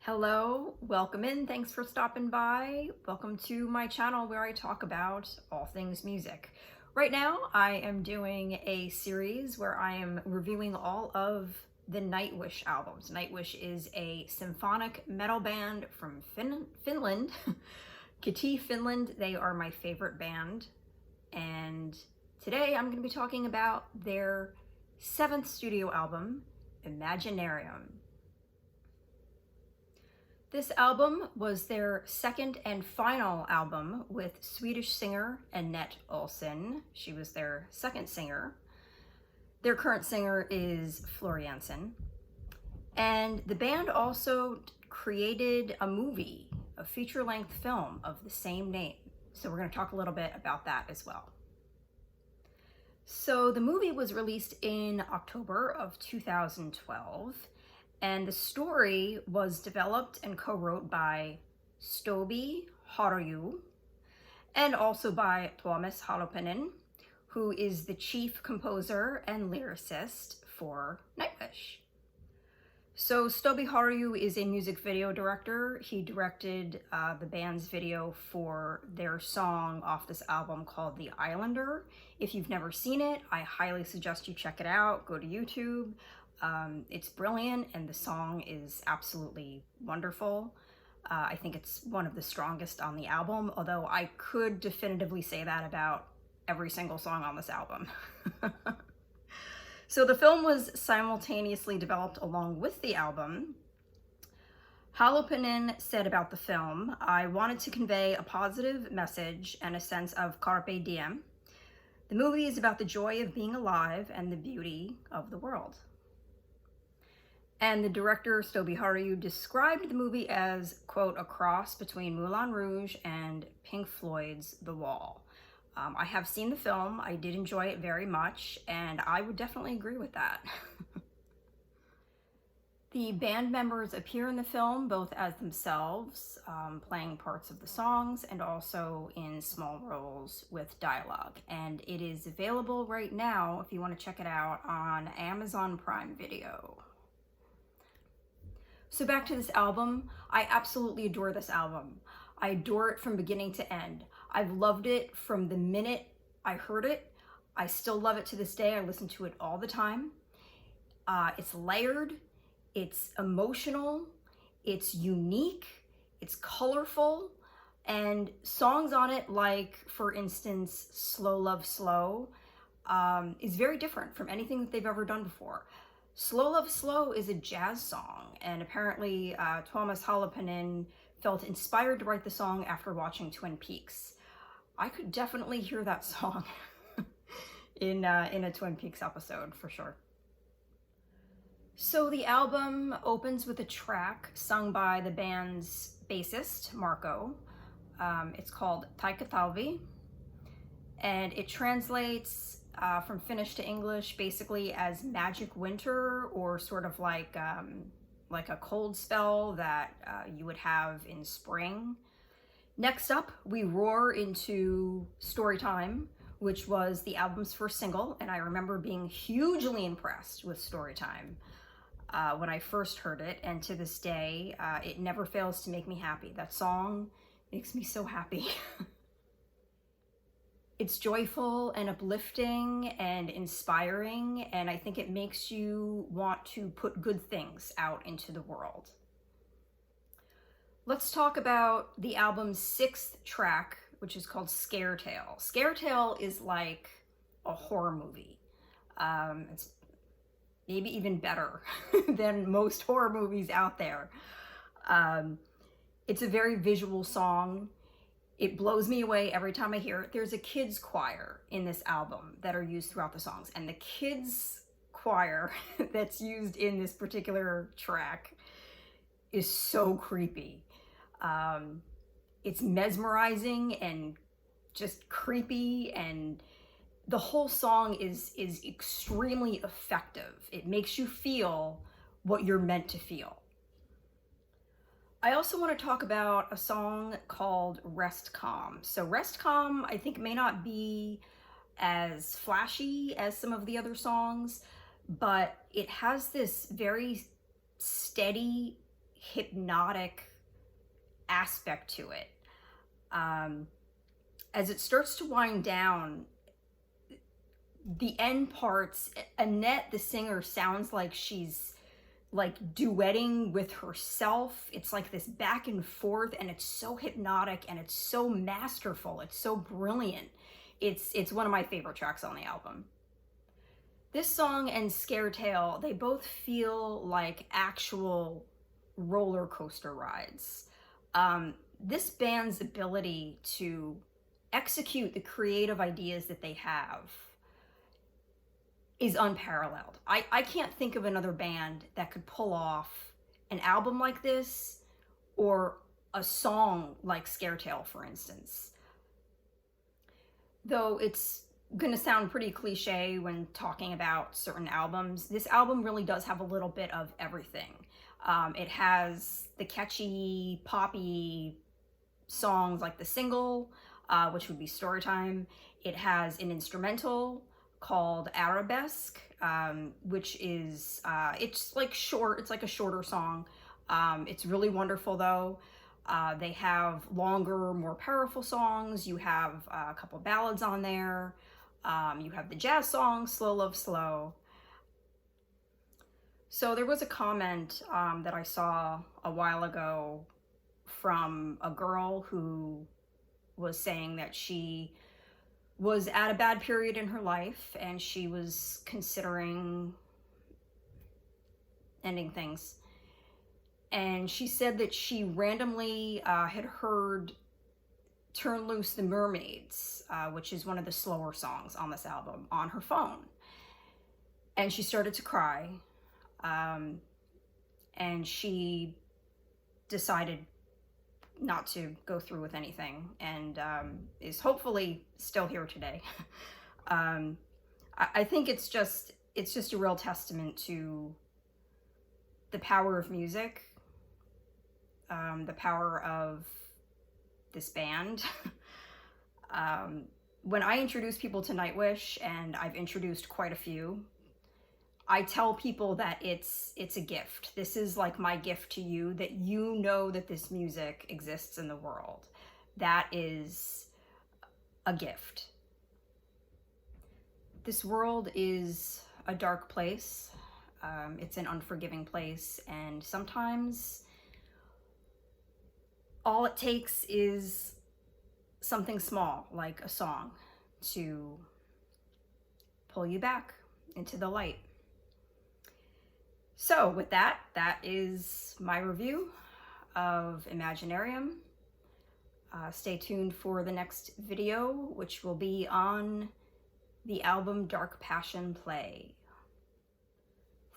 Hello, welcome in. Thanks for stopping by. Welcome to my channel where I talk about all things music. Right now, I am doing a series where I am reviewing all of the Nightwish albums. Nightwish is a symphonic metal band from Finland, Kati, Finland. They are my favorite band. And today I'm going to be talking about their 7th studio album, Imaginaerum. This album was their second and final album with Swedish singer Annette Olsson. She was their second singer. Their current singer is Floriansen. And the band also created a movie, a feature-length film of the same name. So we're going to talk a little bit about that as well. So the movie was released in October of 2012. And the story was developed and co-wrote by Toby Harju and also by Tuomas Halopainen, who is the chief composer and lyricist for Nightwish. So Toby Harju is a music video director. He directed the band's video for their song off this album called The Islander. If you've never seen it, I highly suggest you check it out. Go to YouTube. It's brilliant and the song is absolutely wonderful. I think it's one of the strongest on the album, although I could definitively say that about every single song on this album. So the film was simultaneously developed along with the album. Halopainen said about the film, "I wanted to convey a positive message and a sense of carpe diem. The movie is about the joy of being alive and the beauty of the world." And the director, Toby Harju, described the movie as, quote, a cross between Moulin Rouge and Pink Floyd's The Wall. I have seen the film, I did enjoy it very much, and I would definitely agree with that. The band members appear in the film both as themselves, playing parts of the songs, and also in small roles with dialogue. And it is available right now, if you want to check it out, on Amazon Prime Video. So back to this album, I absolutely adore this album. I adore it from beginning to end. I've loved it from the minute I heard it. I still love it to this day. I listen to it all the time. It's layered, it's emotional, it's unique, it's colorful, and songs on it like, for instance, Slow Love Slow, is very different from anything that they've ever done before. Slow Love Slow is a jazz song, and apparently Tuomas Halopainen felt inspired to write the song after watching Twin Peaks. I could definitely hear that song in a Twin Peaks episode, for sure. So the album opens with a track sung by the band's bassist, Marco. It's called Taika Talvi, and it translates from Finnish to English basically as magic winter, or sort of like a cold spell that you would have in spring. Next up, we roar into Storytime, which was the album's first single, and I remember being hugely impressed with Storytime when I first heard it, and to this day, it never fails to make me happy. That song makes me so happy. It's joyful and uplifting and inspiring, and I think it makes you want to put good things out into the world. Let's talk about the album's 6th track, which is called Scare Tale. Scare Tale is like a horror movie. It's maybe even better than most horror movies out there. It's a very visual song. It blows me away every time I hear it. There's a kids choir in this album that are used throughout the songs, and the kids choir that's used in this particular track is so creepy. It's mesmerizing and just creepy, and the whole song is extremely effective. It makes you feel what you're meant to feel. I also want to talk about a song called Rest Calm. So Rest Calm, I think, may not be as flashy as some of the other songs, but it has this very steady hypnotic aspect to it. As it starts to wind down, the end parts, Annette, the singer, sounds like she's like duetting with herself. It's like this back and forth, and it's so hypnotic and it's so masterful. It's so brilliant. It's one of my favorite tracks on the album. This song and Scare Tale, they both feel like actual roller coaster rides. This band's ability to execute the creative ideas that they have is unparalleled. I can't think of another band that could pull off an album like this, or a song like Scare Tale, for instance. Though it's gonna sound pretty cliche when talking about certain albums, this album really does have a little bit of everything. It has the catchy, poppy songs like the single, which would be Storytime. It has an instrumental called Arabesque, which is, it's like short, it's like a shorter song. It's really wonderful though. They have longer, more powerful songs. You have a couple ballads on there. You have the jazz song, Slow Love Slow. So there was a comment that I saw a while ago from a girl who was saying that she was at a bad period in her life and she was considering ending things. And she said that she randomly had heard Turn Loose the Mermaids, which is one of the slower songs on this album, on her phone. And she started to cry. And she decided not to go through with anything, and is hopefully still here today. I think it's just a real testament to the power of music, the power of this band. When I introduce people to Nightwish, and I've introduced quite a few, I tell people that it's a gift. This is like my gift to you, that you know that this music exists in the world. That is a gift. This world is a dark place. It's an unforgiving place, and sometimes all it takes is something small, like a song, to pull you back into the light. So with that, that is my review of Imaginaerum. Stay tuned for the next video, which will be on the album Dark Passion Play.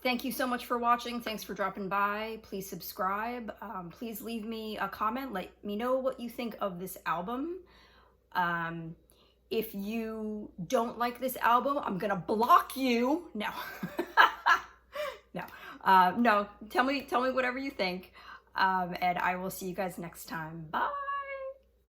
Thank you so much for watching. Thanks for dropping by. Please subscribe. Please leave me a comment. Let me know what you think of this album. If you don't like this album, I'm gonna block you. No. No. No, tell me whatever you think, and I will see you guys next time. Bye!